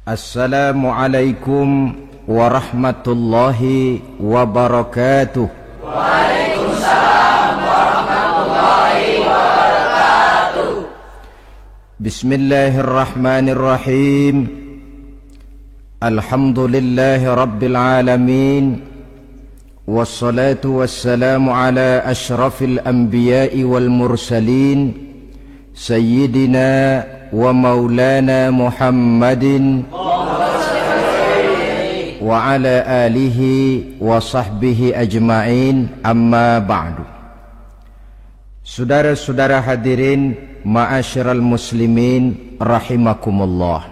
Assalamualaikum warahmatullahi wabarakatuh. Waalaikumsalam warahmatullahi wabarakatuh. Bismillahirrahmanirrahim. Alhamdulillahi rabbil alamin. Wassalatu wassalamu ala ashrafil anbiya'i wal mursalin, Sayyidina wa maulana Muhammadin wa ala alihi wa sahbihi ajma'in, amma ba'du. Saudara-saudara hadirin ma'asyiral muslimin rahimakumullah.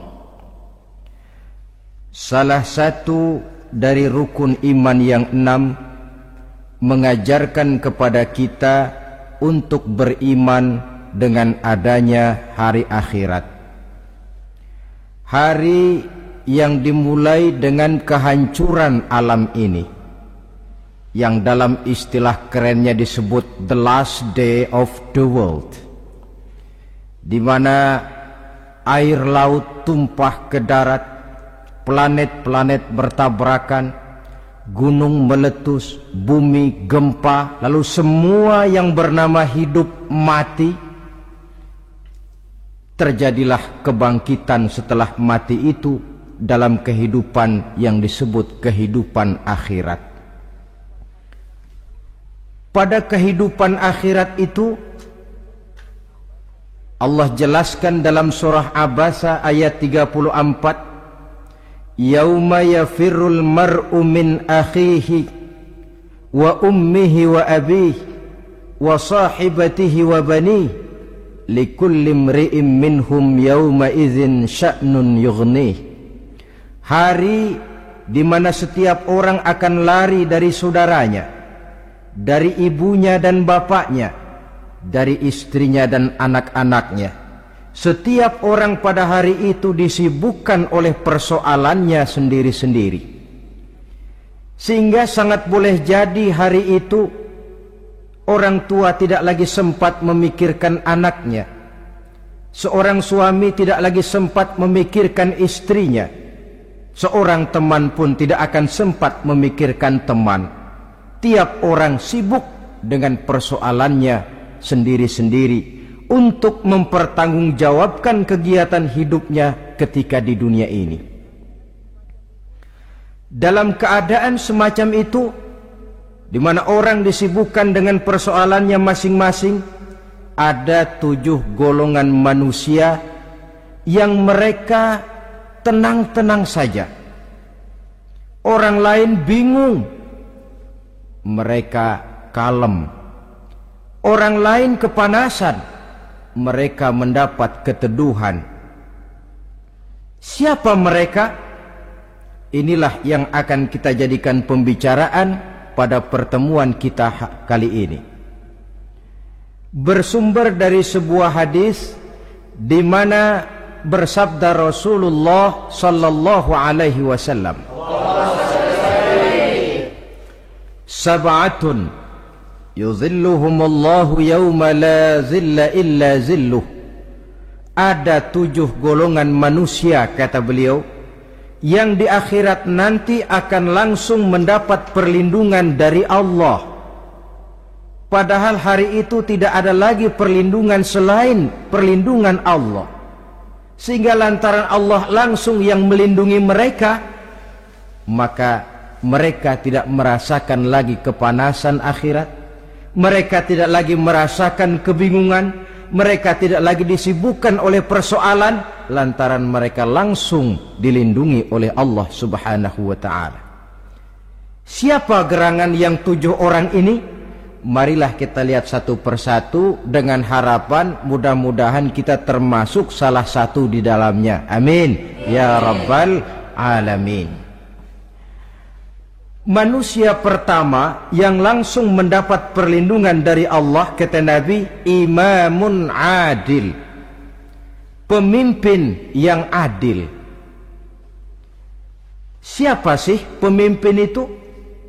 Salah satu dari rukun iman yang 6 mengajarkan kepada kita untuk beriman dengan adanya hari akhirat, hari yang dimulai dengan kehancuran alam ini, yang dalam istilah kerennya disebut the last day of the world, di mana air laut tumpah ke darat, planet-planet bertabrakan, gunung meletus, bumi gempa, lalu semua yang bernama hidup mati. Terjadilah kebangkitan setelah mati itu dalam kehidupan yang disebut kehidupan akhirat. Pada kehidupan akhirat itu Allah jelaskan dalam surah Abasa ayat 34, Yauma yafirrul mar'u min akhihi wa ummihi wa abihi wa sahibatihi wa banihi likulli imri'in minhum yawma idzin sya'nun yughnih. Hari di mana setiap orang akan lari dari saudaranya, dari ibunya dan bapaknya, dari istrinya dan anak-anaknya. Setiap orang pada hari itu disibukkan oleh persoalannya sendiri-sendiri. Sehingga sangat boleh jadi hari itu orang tua tidak lagi sempat memikirkan anaknya. Seorang suami tidak lagi sempat memikirkan istrinya. Seorang teman pun tidak akan sempat memikirkan teman. Tiap orang sibuk dengan persoalannya sendiri-sendiri untuk mempertanggungjawabkan kegiatan hidupnya ketika di dunia ini. Dalam keadaan semacam itu, di mana orang disibukkan dengan persoalannya masing-masing, ada 7 golongan manusia yang mereka tenang-tenang saja. Orang lain bingung, mereka kalem. Orang lain kepanasan, mereka mendapat keteduhan. Siapa mereka? Inilah yang akan kita jadikan pembicaraan pada pertemuan kita kali ini. Bersumber dari sebuah hadis di mana bersabda Rasulullah sallallahu alaihi wasallam, Sab'atun yuzilluhumullahu yawma la zilla illa zilluh. Ada 7 golongan manusia, kata beliau, yang di akhirat nanti akan langsung mendapat perlindungan dari Allah. Padahal hari itu tidak ada lagi perlindungan selain perlindungan Allah. Sehingga lantaran Allah langsung yang melindungi mereka, maka mereka tidak merasakan lagi kepanasan akhirat. Mereka tidak lagi merasakan kebingungan. Mereka tidak lagi disibukkan oleh persoalan, lantaran mereka langsung dilindungi oleh Allah subhanahu wa ta'ala. Siapa gerangan yang 7 orang ini? Marilah kita lihat satu persatu dengan harapan mudah-mudahan kita termasuk salah satu di dalamnya. Amin ya rabbal alamin. Manusia pertama yang langsung mendapat perlindungan dari Allah, kata Nabi, imamun adil, pemimpin yang adil. Siapa sih pemimpin itu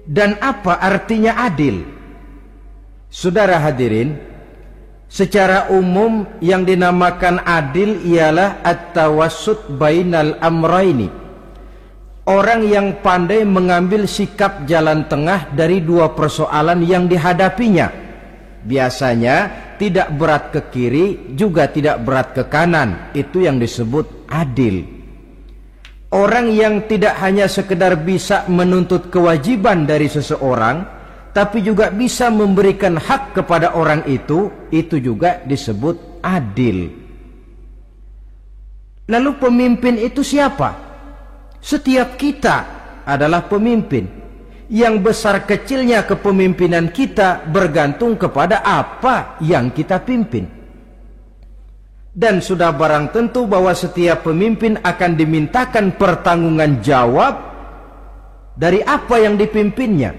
dan apa artinya adil? Saudara hadirin, secara umum yang dinamakan adil ialah at-tawassut bainal amraini, orang yang pandai mengambil sikap jalan tengah dari dua persoalan yang dihadapinya. Biasanya tidak berat ke kiri, juga tidak berat ke kanan. Itu yang disebut adil. Orang yang tidak hanya sekedar bisa menuntut kewajiban dari seseorang, tapi juga bisa memberikan hak kepada orang itu juga disebut adil. Lalu pemimpin itu siapa? Setiap kita adalah pemimpin. Yang besar kecilnya kepemimpinan kita bergantung kepada apa yang kita pimpin. Dan sudah barang tentu bahwa setiap pemimpin akan dimintakan pertanggunggan jawab dari apa yang dipimpinnya.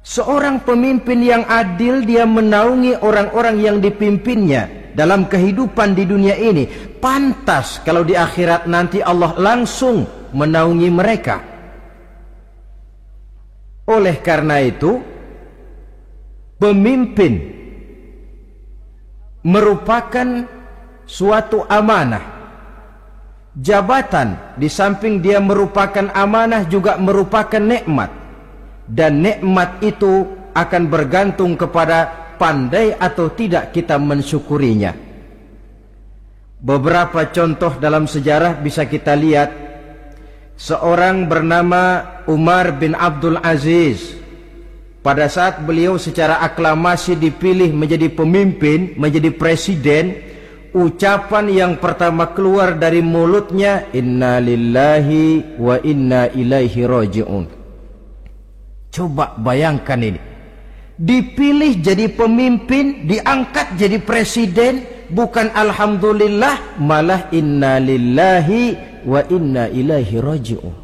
Seorang pemimpin yang adil, dia menaungi orang-orang yang dipimpinnya dalam kehidupan di dunia ini. Pantas kalau di akhirat nanti Allah langsung menaungi mereka. Oleh karena itu, pemimpin merupakan suatu amanah. Jabatan di samping dia merupakan amanah juga merupakan nikmat. Dan nikmat itu akan bergantung kepada pandai atau tidak kita mensyukurinya. Beberapa contoh dalam sejarah bisa kita lihat. Seorang bernama Umar bin Abdul Aziz, pada saat beliau secara aklamasi dipilih menjadi pemimpin, menjadi presiden, ucapan yang pertama keluar dari mulutnya, inna lillahi wa inna ilaihi raji'un. Coba bayangkan ini, dipilih jadi pemimpin, diangkat jadi presiden, bukan alhamdulillah, malah inna lillahi wa inna ilaihi raji'un.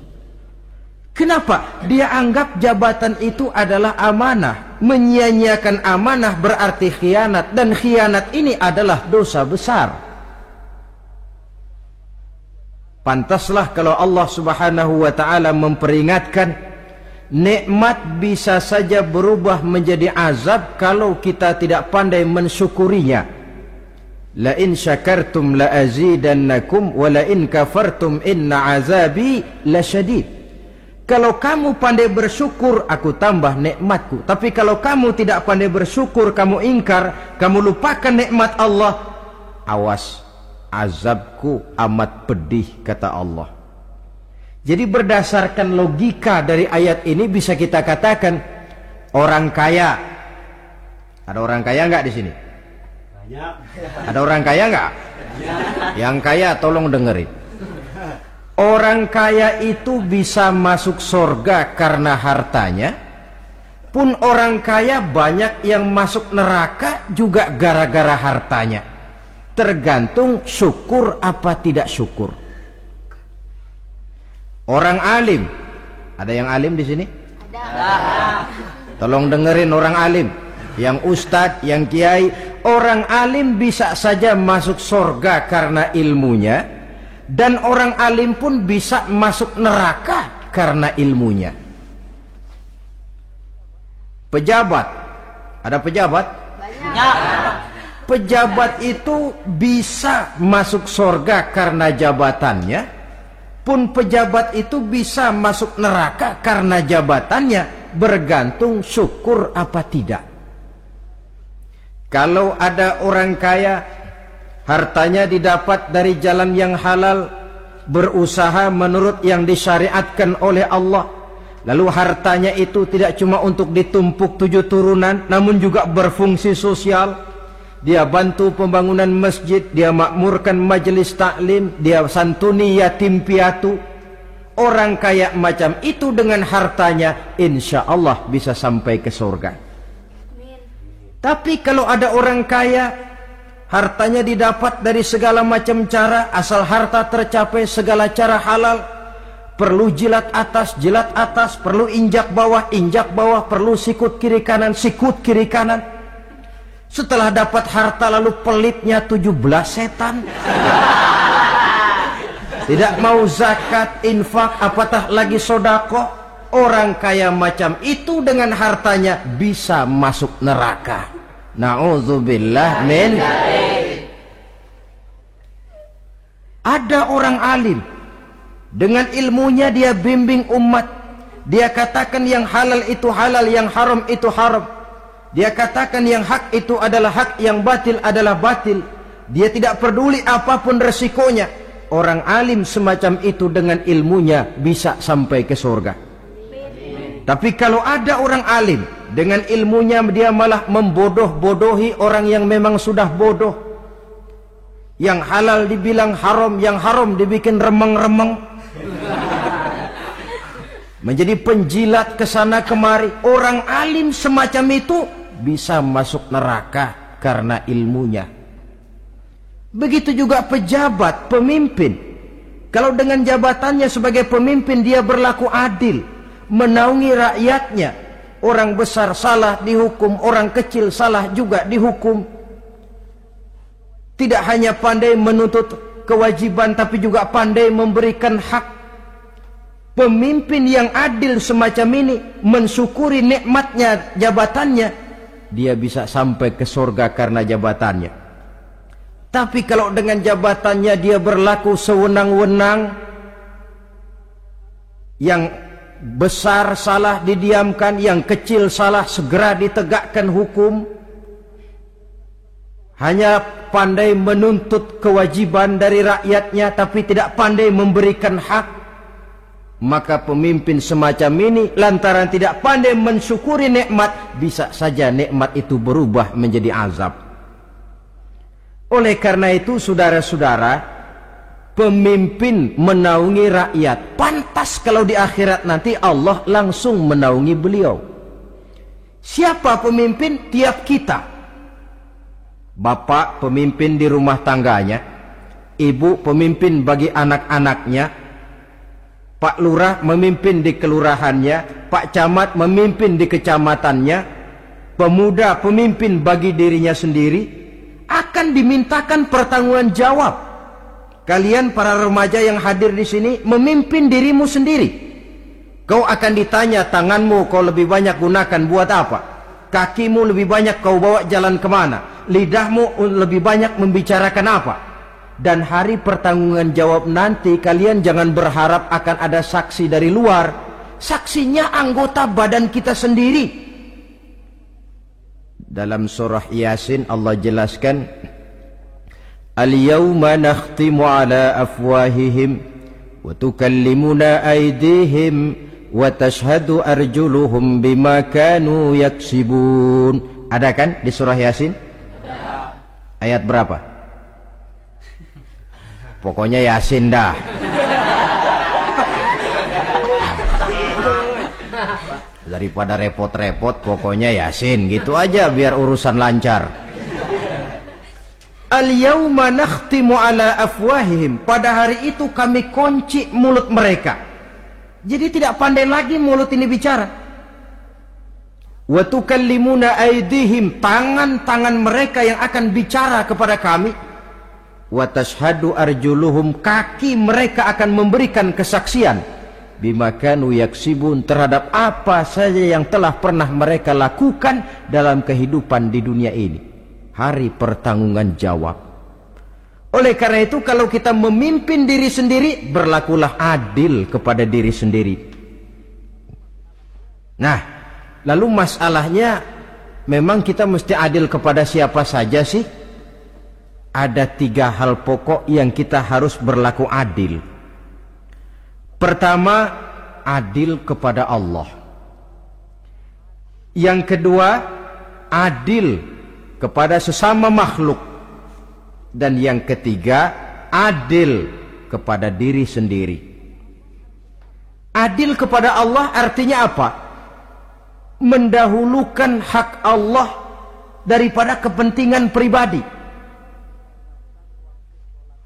Kenapa? Dia anggap jabatan itu adalah amanah. Menyia-nyiakan amanah berarti khianat, dan khianat ini adalah dosa besar. Pantaslah kalau Allah Subhanahu wa taala memperingatkan, nikmat bisa saja berubah menjadi azab kalau kita tidak pandai mensyukurinya. La in syakartum la azidannakum wa la in kafartum inna azabi lasyadid. Kalau kamu pandai bersyukur, aku tambah nikmatku. Tapi kalau kamu tidak pandai bersyukur, kamu ingkar, kamu lupakan nikmat Allah, awas, azabku amat pedih, kata Allah. Jadi berdasarkan logika dari ayat ini bisa kita katakan, orang kaya, ada orang kaya nggak di sini? Ada orang kaya nggak? Yang kaya tolong dengerin. Orang kaya itu bisa masuk surga karena hartanya. Pun orang kaya banyak yang masuk neraka juga gara-gara hartanya. Tergantung syukur apa tidak syukur. Orang alim, ada yang alim di sini? Ada. Tolong dengerin orang alim, yang ustadz, yang kiai. Orang alim bisa saja masuk surga karena ilmunya, dan orang alim pun bisa masuk neraka karena ilmunya. Pejabat, ada pejabat? Banyak. Pejabat itu bisa masuk surga karena jabatannya, pun pejabat itu bisa masuk neraka karena jabatannya, bergantung syukur apa tidak. Kalau ada orang kaya, hartanya didapat dari jalan yang halal, berusaha menurut yang disyariatkan oleh Allah, lalu hartanya itu tidak cuma untuk ditumpuk 7 turunan, namun juga berfungsi sosial. Dia bantu pembangunan masjid, dia makmurkan majelis taklim, dia santuni yatim piatu. Orang kaya macam itu dengan hartanya, insya Allah bisa sampai ke surga. Tapi kalau ada orang kaya, hartanya didapat dari segala macam cara, asal harta tercapai segala cara halal, perlu jilat atas, perlu injak bawah, perlu sikut kiri kanan, sikut kiri kanan. Setelah dapat harta lalu pelitnya 17 setan. Tidak mau zakat, infak, apatah lagi sodako. Orang kaya macam itu dengan hartanya bisa masuk neraka. Na'udzubillah min. Ada orang alim, Dengan ilmunya dia bimbing umat. Dia katakan yang halal itu halal, yang haram itu haram. Dia katakan yang hak itu adalah hak, yang batil adalah batil. Dia tidak peduli apapun resikonya. Orang alim semacam itu dengan ilmunya bisa sampai ke surga. Tapi kalau ada orang alim dengan ilmunya dia malah membodoh-bodohi orang yang memang sudah bodoh. Yang halal dibilang haram, yang haram dibikin remeng-remeng. Menjadi penjilat ke sana kemari. Orang alim semacam itu bisa masuk neraka karena ilmunya. Begitu juga pejabat, pemimpin. Kalau dengan jabatannya sebagai pemimpin dia berlaku adil, menaungi rakyatnya. Orang besar salah dihukum, orang kecil salah juga dihukum. Tidak hanya pandai menuntut kewajiban, tapi juga pandai memberikan hak. Pemimpin yang adil semacam ini mensyukuri nikmatnya jabatannya, dia bisa sampai ke surga karena jabatannya. Tapi kalau dengan jabatannya dia berlaku sewenang-wenang, yang besar salah didiamkan, yang kecil salah segera ditegakkan hukum, hanya pandai menuntut kewajiban dari rakyatnya tapi tidak pandai memberikan hak, maka pemimpin semacam ini lantaran tidak pandai mensyukuri nikmat, bisa saja nikmat itu berubah menjadi azab. Oleh karena itu saudara-saudara, pemimpin menaungi rakyat, pantas kalau di akhirat nanti Allah langsung menaungi beliau. Siapa pemimpin? Tiap kita. Bapak pemimpin di rumah tangganya, ibu pemimpin bagi anak-anaknya, Pak Lurah memimpin di kelurahannya, Pak Camat memimpin di kecamatannya, pemuda pemimpin bagi dirinya sendiri. Akan dimintakan pertanggungan jawab. Kalian para remaja yang hadir di sini memimpin dirimu sendiri. Kau akan ditanya, tanganmu kau lebih banyak gunakan buat apa? Kakimu lebih banyak kau bawa jalan kemana? Lidahmu lebih banyak membicarakan apa? Dan hari pertanggungan jawab nanti kalian jangan berharap akan ada saksi dari luar. Saksinya anggota badan kita sendiri. Dalam surah Yasin Allah jelaskan, Al-yawma nakhtimu ala afwahihim wa tukallimuna aydihim wa tashhadu arjuluhum bima kanu yaksibun. Ada kan di surah Yasin? Ayat berapa? Pokoknya Yasin dah. Daripada repot-repot, pokoknya Yasin gitu aja biar urusan lancar. Al-yawma nakhtimu ala afwahihim. Pada hari itu kami kunci mulut mereka. Jadi tidak pandai lagi mulut ini bicara. Wa tukallimuna aydihim, tangan-tangan mereka yang akan bicara kepada kami. Wa tashhadu arjuluhum, kaki mereka akan memberikan kesaksian. Bima kanu yaksibun, terhadap apa saja yang telah pernah mereka lakukan dalam kehidupan di dunia ini. Hari pertanggungan jawab. Oleh karena itu kalau kita memimpin diri sendiri, berlakulah adil kepada diri sendiri. Nah, lalu masalahnya memang kita mesti adil kepada siapa saja sih? Ada 3 hal pokok yang kita harus berlaku adil. Pertama, adil kepada Allah. Yang kedua, adil kepada sesama makhluk. Dan yang ketiga, adil kepada diri sendiri. Adil kepada Allah artinya apa? Mendahulukan hak Allah daripada kepentingan pribadi.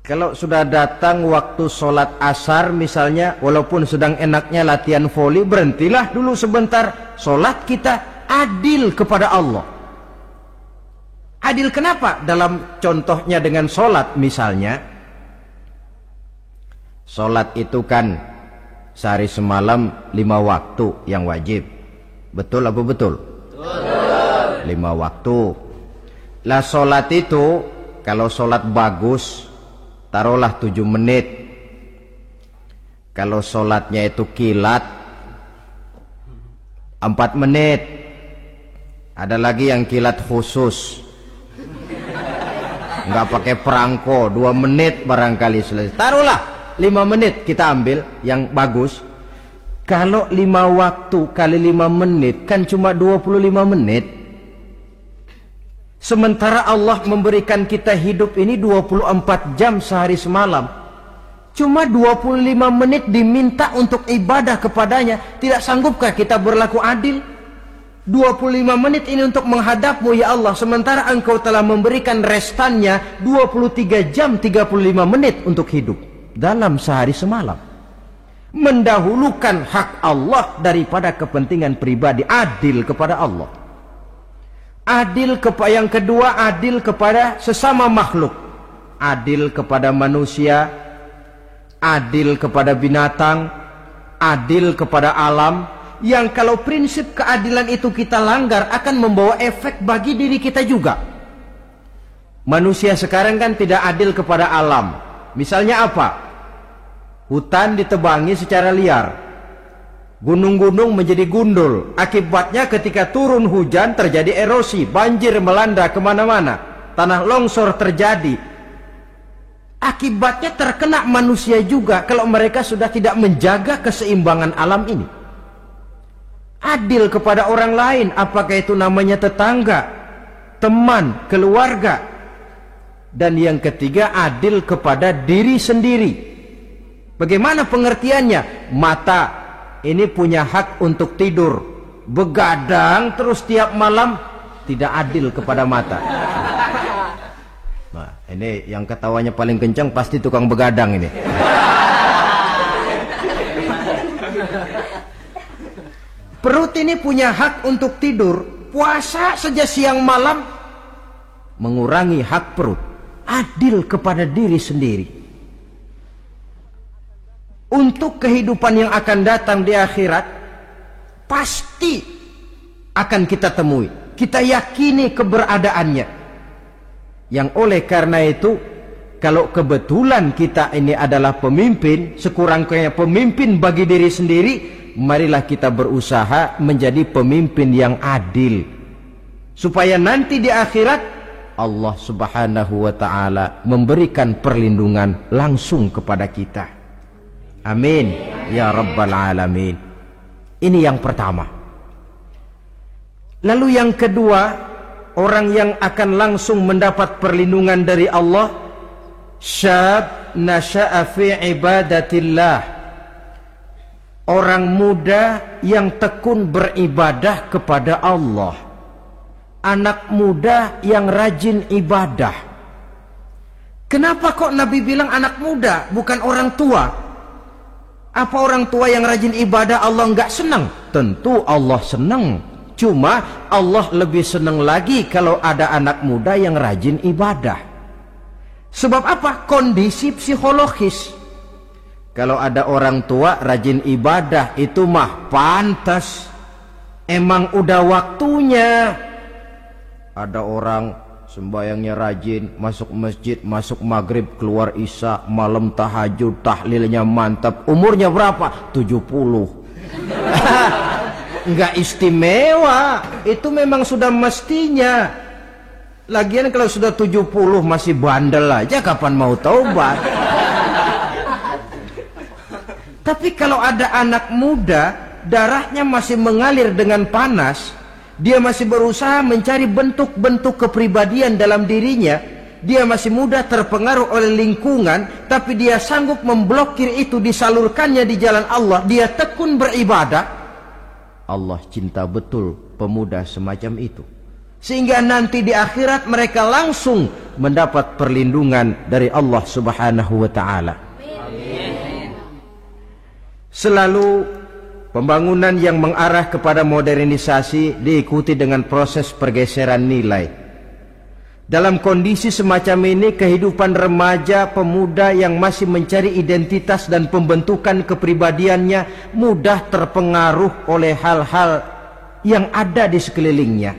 Kalau sudah datang waktu sholat asar misalnya, walaupun sedang enaknya latihan voli, berhentilah dulu sebentar. Sholat kita adil kepada Allah. Adil kenapa? Dalam contohnya dengan sholat misalnya. Sholat itu kan sehari semalam 5 waktu yang wajib. Betul apa betul? Betul. 5 waktu. Lah sholat itu, kalau sholat bagus, taruhlah 7 menit. Kalau sholatnya itu kilat 4 menit. Ada lagi yang kilat khusus, nggak pakai perangko, 2 menit barangkali selesai. Taruhlah 5 menit kita ambil yang bagus. Kalau 5 waktu kali 5 menit kan cuma 25 menit. Sementara Allah memberikan kita hidup ini 24 jam sehari semalam. Cuma 25 menit diminta untuk ibadah kepadanya. Tidak sanggupkah kita berlaku adil? 25 menit ini untuk menghadapmu ya Allah, sementara engkau telah memberikan restannya 23 jam 35 menit untuk hidup dalam sehari semalam. Mendahulukan hak Allah daripada kepentingan pribadi. Adil kepada Allah. Adil kepada yang kedua, adil kepada sesama makhluk. Adil kepada manusia, adil kepada binatang, adil kepada alam. Yang kalau prinsip keadilan itu kita langgar akan membawa efek bagi diri kita juga. Manusia sekarang kan tidak adil kepada alam. Misalnya apa? Hutan ditebangi secara liar, gunung-gunung menjadi gundul. Akibatnya ketika turun hujan terjadi erosi, banjir melanda kemana-mana, tanah longsor terjadi. Akibatnya terkena manusia juga kalau mereka sudah tidak menjaga keseimbangan alam ini. Adil kepada orang lain, apakah itu namanya tetangga, teman, keluarga. Dan yang ketiga, adil kepada diri sendiri. Bagaimana pengertiannya? Mata ini punya hak untuk tidur, begadang terus tiap malam, tidak adil kepada mata. Nah, ini yang ketawanya paling kencang pasti tukang begadang ini. Perut ini punya hak untuk tidur, puasa saja siang malam, mengurangi hak perut. Adil kepada diri sendiri. Untuk kehidupan yang akan datang di akhirat, pasti akan kita temui. Kita yakini keberadaannya. Yang oleh karena itu, kalau kebetulan kita ini adalah pemimpin, sekurang-kurangnya pemimpin bagi diri sendiri, marilah kita berusaha menjadi pemimpin yang adil. Supaya nanti di akhirat Allah Subhanahu wa ta'ala memberikan perlindungan langsung kepada kita. Amin ya rabbal alamin. Ini yang pertama. Lalu yang kedua, orang yang akan langsung mendapat perlindungan dari Allah, syab nasha'a fi ibadatillah. Orang muda yang tekun beribadah kepada Allah. Anak muda yang rajin ibadah. Kenapa kok Nabi bilang anak muda, bukan orang tua? Apa orang tua yang rajin ibadah Allah enggak senang? Tentu Allah senang. Cuma Allah lebih senang lagi kalau ada anak muda yang rajin ibadah. Sebab apa? Kondisi psikologis. Kalau ada orang tua rajin ibadah, itu mah pantas. Emang udah waktunya. Ada orang sembayangnya rajin, masuk masjid, masuk maghrib, keluar isya, malam tahajud, tahlilnya mantap. Umurnya berapa? 70. Enggak istimewa. Itu memang sudah mestinya. Lagian kalau sudah 70 masih bandel aja, kapan mau taubat? Tapi kalau ada anak muda, darahnya masih mengalir dengan panas, dia masih berusaha mencari bentuk-bentuk kepribadian dalam dirinya, dia masih mudah terpengaruh oleh lingkungan, tapi dia sanggup memblokir itu, disalurkannya di jalan Allah, dia tekun beribadah. Allah cinta betul pemuda semacam itu. Sehingga nanti di akhirat mereka langsung mendapat perlindungan dari Allah Subhanahu wa ta'ala. Selalu pembangunan yang mengarah kepada modernisasi diikuti dengan proses pergeseran nilai. Dalam kondisi semacam ini, kehidupan remaja pemuda yang masih mencari identitas dan pembentukan kepribadiannya mudah terpengaruh oleh hal-hal yang ada di sekelilingnya.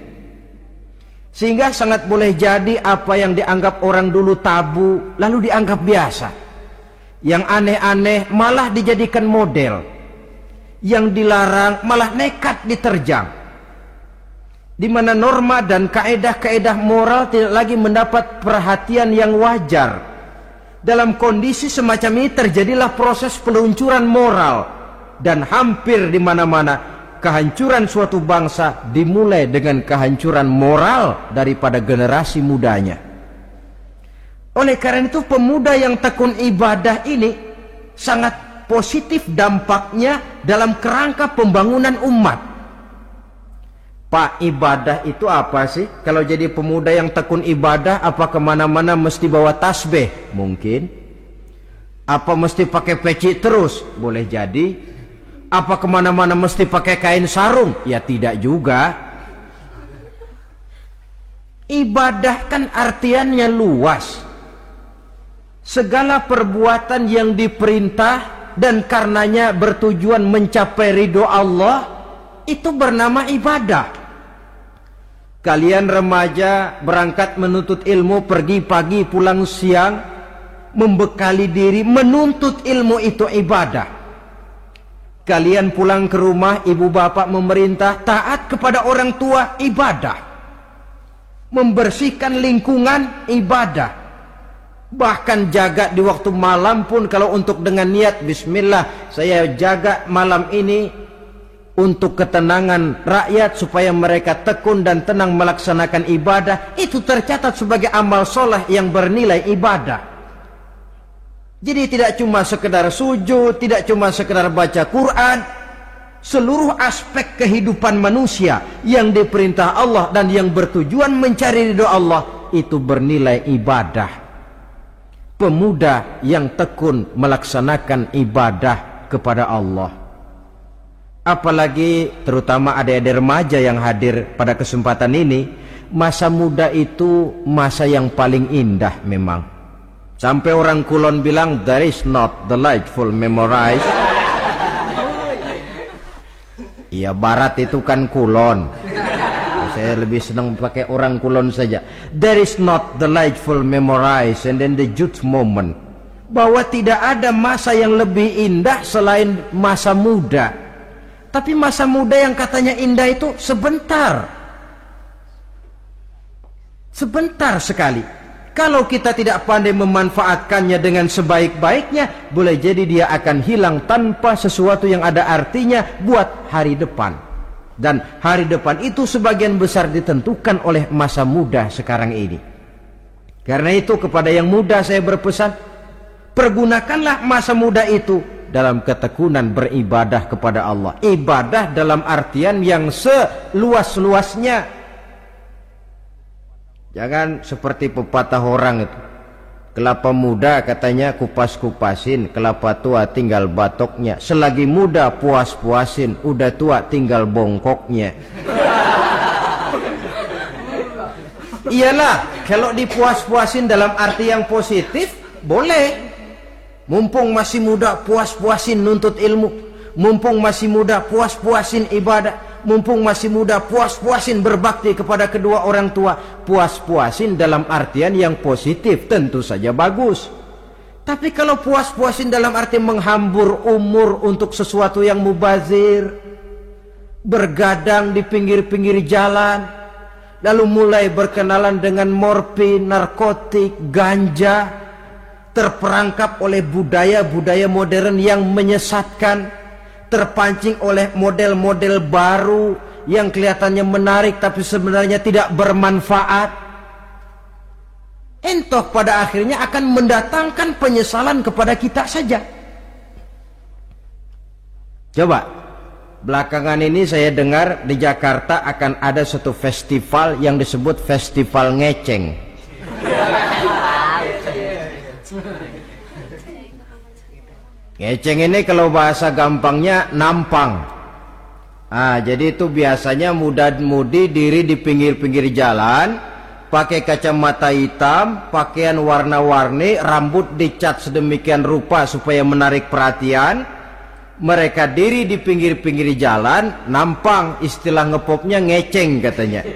Sehingga sangat boleh jadi apa yang dianggap orang dulu tabu lalu dianggap biasa. Yang aneh-aneh malah dijadikan model, yang dilarang malah nekat diterjang, di mana norma dan kaedah-kaedah moral tidak lagi mendapat perhatian yang wajar. Dalam kondisi semacam ini terjadilah proses peluncuran moral, dan hampir di mana-mana kehancuran suatu bangsa dimulai dengan kehancuran moral daripada generasi mudanya. Oleh karena itu pemuda yang tekun ibadah ini sangat positif dampaknya dalam kerangka pembangunan umat. Pak, ibadah itu apa sih? Kalau jadi pemuda yang tekun ibadah, apa kemana-mana mesti bawa tasbih? Mungkin. Apa mesti pakai peci terus? Boleh jadi. Apa kemana-mana mesti pakai kain sarung? Ya tidak juga. Ibadah kan artiannya luas. Segala perbuatan yang diperintah dan karenanya bertujuan mencapai ridho Allah, itu bernama ibadah. Kalian remaja berangkat menuntut ilmu, pergi pagi pulang siang, membekali diri menuntut ilmu, itu ibadah. Kalian pulang ke rumah, ibu bapak memerintah taat kepada orang tua, ibadah. Membersihkan lingkungan, ibadah. Bahkan jaga di waktu malam pun, kalau untuk dengan niat bismillah, saya jaga malam ini untuk ketenangan rakyat supaya mereka tekun dan tenang melaksanakan ibadah, itu tercatat sebagai amal soleh yang bernilai ibadah. Jadi tidak cuma sekedar sujud, tidak cuma sekedar baca Quran, seluruh aspek kehidupan manusia yang diperintah Allah dan yang bertujuan mencari ridho Allah, itu bernilai ibadah. Pemuda yang tekun melaksanakan ibadah kepada Allah, apalagi terutama adik-adik remaja yang hadir pada kesempatan ini, masa muda itu masa yang paling indah memang. Sampai orang Kulon bilang, there is not delightful memorize. Iya, barat itu kan Kulon. Saya lebih senang pakai orang Kulon saja. There is not delightful memorize and then the youth moment. Bahwa tidak ada masa yang lebih indah selain masa muda. Tapi masa muda yang katanya indah itu sebentar. Sebentar sekali. Kalau kita tidak pandai memanfaatkannya dengan sebaik-baiknya, boleh jadi dia akan hilang tanpa sesuatu yang ada artinya buat hari depan. Dan hari depan itu sebagian besar ditentukan oleh masa muda sekarang ini. Karena itu kepada yang muda saya berpesan, pergunakanlah masa muda itu dalam ketekunan beribadah kepada Allah. Ibadah dalam artian yang seluas-luasnya. Jangan seperti pepatah orang itu, kelapa muda katanya kupas-kupasin, kelapa tua tinggal batoknya. Selagi muda puas-puasin, udah tua tinggal bongkoknya. Iyalah, kalau dipuas-puasin dalam arti yang positif, boleh. Mumpung masih muda, puas-puasin nuntut ilmu. Mumpung masih muda, puas-puasin ibadah. Mumpung masih muda, puas-puasin berbakti kepada kedua orang tua. Puas-puasin dalam artian yang positif, tentu saja bagus. Tapi kalau puas-puasin dalam arti menghambur umur untuk sesuatu yang mubazir, bergadang di pinggir-pinggir jalan, lalu mulai berkenalan dengan morfin, narkotik, ganja, terperangkap oleh budaya-budaya modern yang menyesatkan, terpancing oleh model-model baru yang kelihatannya menarik tapi sebenarnya tidak bermanfaat, entah pada akhirnya akan mendatangkan penyesalan kepada kita saja. Coba, belakangan ini saya dengar di Jakarta akan ada satu festival yang disebut Festival Ngeceng. Ngeceng ini kalau bahasa gampangnya nampang. Jadi itu biasanya muda-mudi diri di pinggir-pinggir jalan, pakai kacamata hitam, pakaian warna-warni, rambut dicat sedemikian rupa supaya menarik perhatian. Mereka diri di pinggir-pinggir jalan, nampang, istilah ngepopnya ngeceng katanya.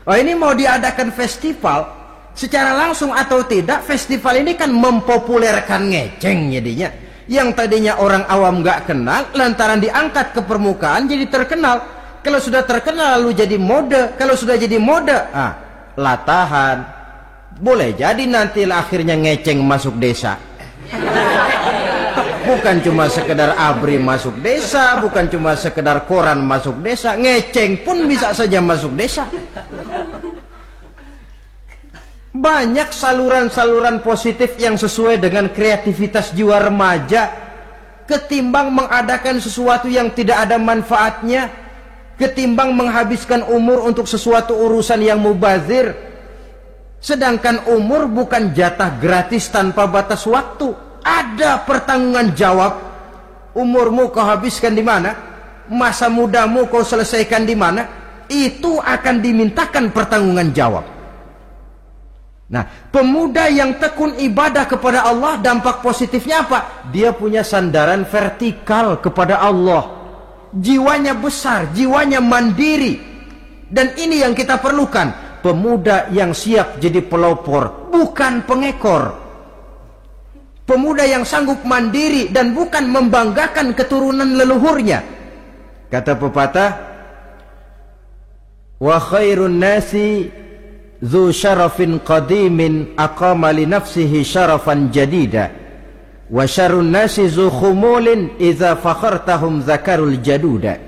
Oh, ini mau diadakan festival. Secara langsung atau tidak, festival ini kan mempopulerkan ngeceng jadinya. Yang tadinya orang awam gak kenal, lantaran diangkat ke permukaan jadi terkenal. Kalau sudah terkenal lalu jadi mode. Kalau sudah jadi mode, latahan. Boleh jadi nanti akhirnya ngeceng masuk desa. Bukan cuma sekedar ABRI masuk desa, bukan cuma sekedar koran masuk desa, ngeceng pun bisa saja masuk desa. Banyak saluran-saluran positif yang sesuai dengan kreativitas jiwa remaja, ketimbang mengadakan sesuatu yang tidak ada manfaatnya, ketimbang menghabiskan umur untuk sesuatu urusan yang mubazir. Sedangkan umur bukan jatah gratis tanpa batas waktu. Ada pertanggungan jawab. Umurmu kau habiskan di mana? Masa mudamu kau selesaikan di mana? Itu akan dimintakan pertanggungan jawab. Nah, pemuda yang tekun ibadah kepada Allah, dampak positifnya apa? Dia punya sandaran vertikal kepada Allah. Jiwanya besar, jiwanya mandiri. Dan ini yang kita perlukan. Pemuda yang siap jadi pelopor, bukan pengekor. Pemuda yang sanggup mandiri dan bukan membanggakan keturunan leluhurnya. Kata pepatah, wa khairun nasi dzu syarafin qadimin aqama li nafsihi syarafan jadida wa syarrun nasi dzu khumulin idza fakhartahum zakarul jaduda.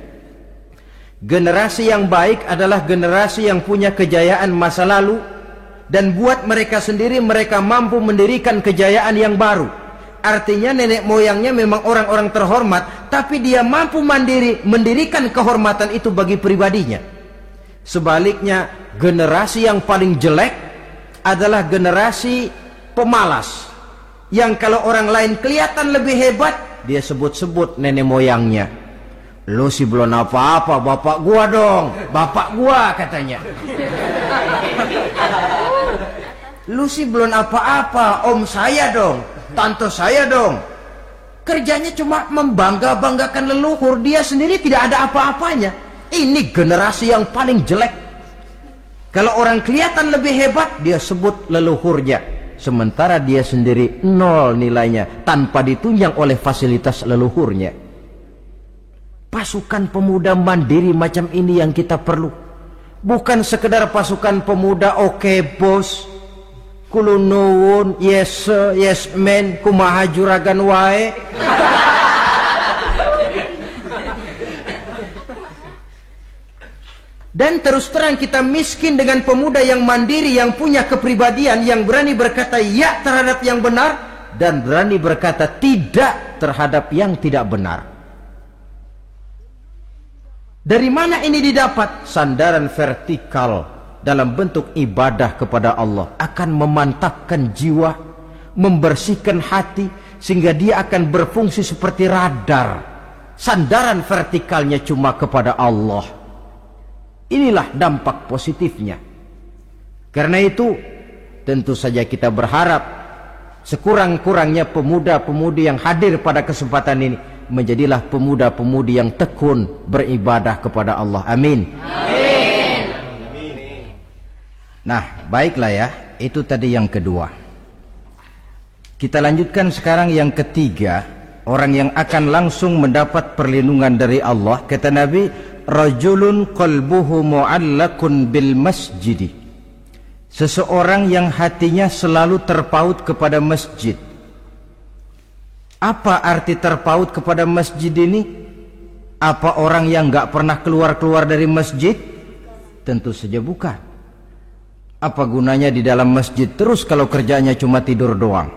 Generasi yang baik adalah generasi yang punya kejayaan masa lalu, dan buat mereka sendiri mereka mampu mendirikan kejayaan yang baru. Artinya nenek moyangnya memang orang-orang terhormat, tapi dia mampu mandiri mendirikan kehormatan itu bagi pribadinya. Sebaliknya, generasi yang paling jelek adalah generasi pemalas, yang kalau orang lain kelihatan lebih hebat, dia sebut-sebut nenek moyangnya. Lu sih belum apa-apa, bapak gua dong, bapak gua katanya. Lu sih belum apa-apa, om saya dong, tante saya dong. Kerjanya cuma membangga-banggakan leluhur, dia sendiri tidak ada apa-apanya. Ini generasi yang paling jelek. Kalau orang kelihatan lebih hebat, dia sebut leluhurnya, sementara dia sendiri nol nilainya, tanpa ditunjang oleh fasilitas leluhurnya. Pasukan pemuda mandiri macam ini yang kita perlu. Bukan sekedar pasukan pemuda oke bos, kulunuwun, yes sir, yes man, kumaha juragan wae. Dan terus terang kita miskin dengan pemuda yang mandiri, yang punya kepribadian, yang berani berkata ya terhadap yang benar dan berani berkata tidak terhadap yang tidak benar. Dari mana ini didapat? Sandaran vertikal dalam bentuk ibadah kepada Allah akan memantapkan jiwa, membersihkan hati, sehingga dia akan berfungsi seperti radar. Sandaran vertikalnya cuma kepada Allah. Inilah dampak positifnya. Karena itu, tentu saja kita berharap sekurang-kurangnya pemuda-pemudi yang hadir pada kesempatan ini menjadilah pemuda-pemudi yang tekun beribadah kepada Allah. Amin. Amin. Nah, baiklah ya, itu tadi yang kedua. Kita lanjutkan sekarang yang ketiga, orang yang akan langsung mendapat perlindungan dari Allah. Kata Nabi, rajulun qalbuhu mu'allakun bil masjidi. Seseorang yang hatinya selalu terpaut kepada masjid. Apa arti terpaut kepada masjid ini? Apa orang yang gak pernah keluar-keluar dari masjid? Tentu saja bukan. Apa gunanya di dalam masjid terus kalau kerjanya cuma tidur doang?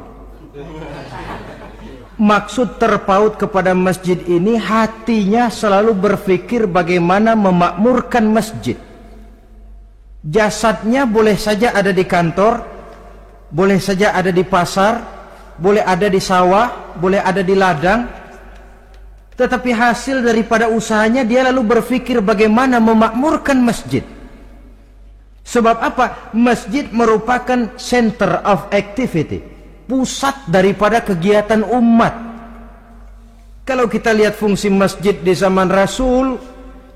Maksud terpaut kepada masjid ini, hatinya selalu berpikir bagaimana memakmurkan masjid. Jasadnya boleh saja ada di kantor, boleh saja ada di pasar, boleh ada di sawah, boleh ada di ladang, tetapi hasil daripada usahanya dia lalu berpikir bagaimana memakmurkan masjid. Sebab apa? Masjid merupakan center of activity, pusat daripada kegiatan umat. Kalau kita lihat fungsi masjid di zaman Rasul,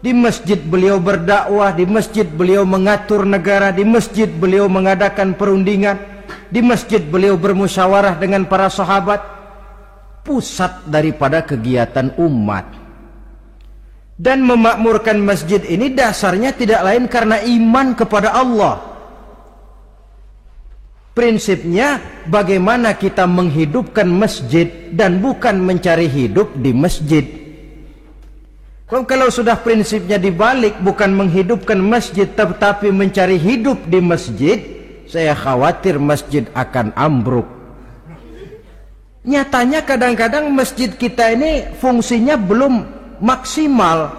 Di masjid beliau berdakwah, di masjid beliau mengatur negara, di masjid beliau mengadakan perundingan, di masjid beliau bermusyawarah dengan para sahabat. Pusat daripada kegiatan umat. Dan memakmurkan masjid ini dasarnya tidak lain karena iman kepada Allah. Prinsipnya bagaimana kita menghidupkan masjid dan bukan mencari hidup di masjid. Kalau sudah prinsipnya dibalik, bukan menghidupkan masjid tetapi mencari hidup di masjid, saya khawatir masjid akan ambruk. Nyatanya kadang-kadang masjid kita ini fungsinya belum maksimal.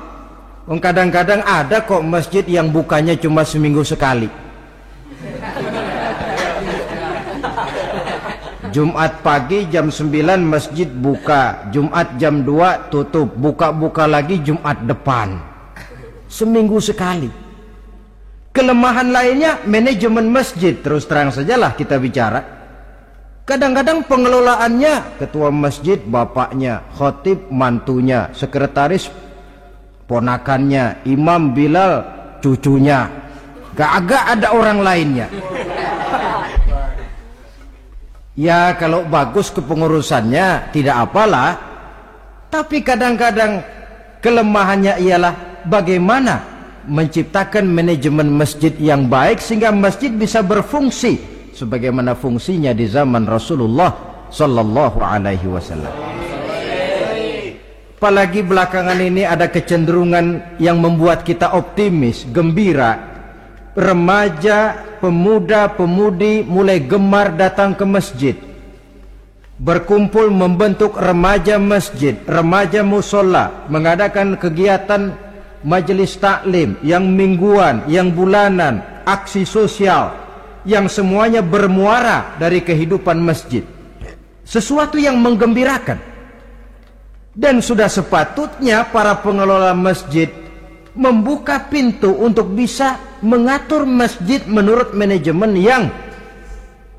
Kadang-kadang ada kok masjid yang bukanya cuma seminggu sekali. Jumat pagi jam 9 masjid buka, Jumat jam 2 tutup, buka-buka lagi Jumat depan. Seminggu sekali. Kelemahan lainnya manajemen masjid, terus terang sajalah kita bicara. Kadang-kadang pengelolaannya ketua masjid bapaknya, khatib mantunya, sekretaris ponakannya, imam Bilal cucunya. Gak ada orang lainnya. Ya kalau bagus kepengurusannya tidak apalah. Tapi kadang-kadang kelemahannya ialah bagaimana menciptakan manajemen masjid yang baik sehingga masjid bisa berfungsi sebagaimana fungsinya di zaman Rasulullah sallallahu alaihi wasallam. Apalagi belakangan ini ada kecenderungan yang membuat kita optimis, gembira. Remaja, pemuda, pemudi mulai gemar datang ke masjid, berkumpul membentuk remaja masjid, remaja musola, mengadakan kegiatan majelis taklim yang mingguan, yang bulanan, aksi sosial, yang semuanya bermuara dari kehidupan masjid. Sesuatu yang menggembirakan. Dan sudah sepatutnya para pengelola masjid membuka pintu untuk bisa mengatur masjid menurut manajemen yang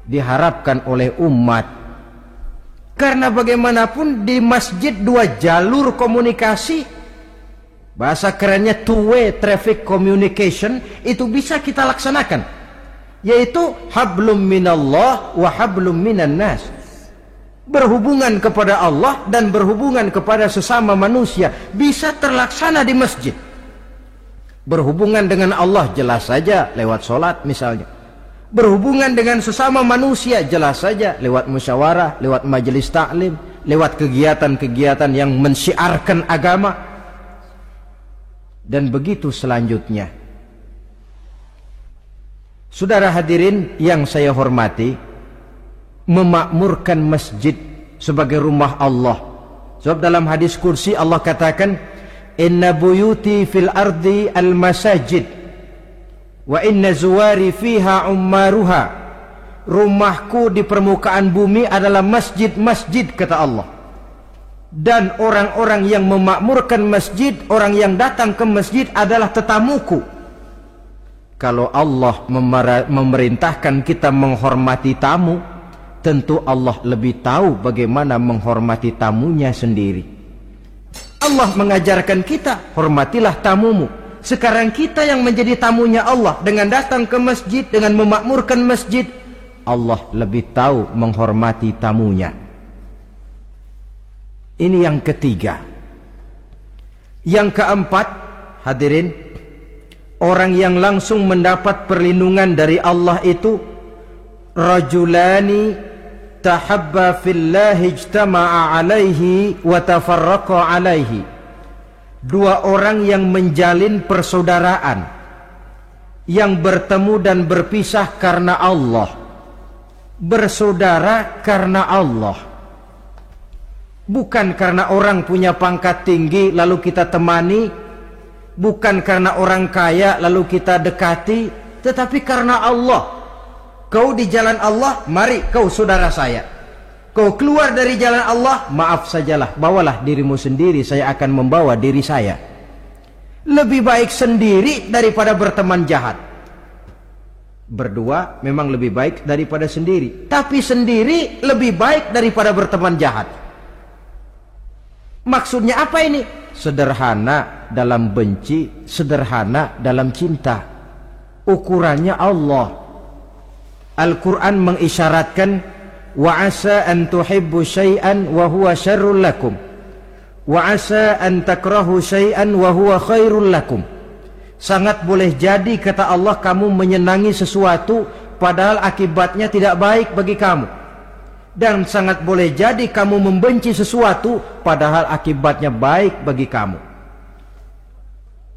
diharapkan oleh umat. Karena bagaimanapun di masjid dua jalur komunikasi, bahasa kerennya two-way traffic communication, itu bisa kita laksanakan, yaitu hablum minallah wa hablum minan nas. Berhubungan kepada Allah dan berhubungan kepada sesama manusia bisa terlaksana di masjid. Berhubungan dengan Allah jelas saja lewat sholat misalnya. Berhubungan dengan sesama manusia jelas saja lewat musyawarah, lewat majelis taklim, lewat kegiatan-kegiatan yang mensyiarkan agama. Dan begitu selanjutnya. Saudara hadirin yang saya hormati, memakmurkan masjid sebagai rumah Allah. Sebab dalam hadis kursi Allah katakan, inna buyuti fil ardi al masajid wa inna zuwari fiha ummaruha. Rumahku di permukaan bumi adalah masjid-masjid, kata Allah. Dan orang-orang yang memakmurkan masjid, orang yang datang ke masjid adalah tetamuku. Kalau Allah memerintahkan kita menghormati tamu, tentu Allah lebih tahu bagaimana menghormati tamunya sendiri. Allah mengajarkan kita, hormatilah tamumu. Sekarang kita yang menjadi tamunya Allah dengan datang ke masjid, dengan memakmurkan masjid, Allah lebih tahu menghormati tamunya. Ini yang ketiga. Yang keempat, hadirin, orang yang langsung mendapat perlindungan dari Allah itu rajulani tahabba fillahi ijtama'a alaihi wa tafarraqa alaihi. Dua orang yang menjalin persaudaraan, yang bertemu dan berpisah karena Allah, bersaudara karena Allah, bukan karena orang punya pangkat tinggi lalu kita temani, bukan karena orang kaya lalu kita dekati, tetapi karena Allah. Kau di jalan Allah, mari kau saudara saya. Kau keluar dari jalan Allah, maaf sajalah, bawalah dirimu sendiri, saya akan membawa diri saya. Lebih baik sendiri daripada berteman jahat. Berdua memang lebih baik daripada sendiri, tapi sendiri lebih baik daripada berteman jahat. Maksudnya apa ini? Sederhana dalam benci, sederhana dalam cinta. Ukurannya Allah. Al-Quran mengisyaratkan, wa asa an tuhibbu syai'an wa huwa syarrul lakum, wa asa an takrahu syai'an wa huwa khairul lakum. Sangat boleh jadi, kata Allah, kamu menyenangi sesuatu padahal akibatnya tidak baik bagi kamu. Dan sangat boleh jadi kamu membenci sesuatu padahal akibatnya baik bagi kamu.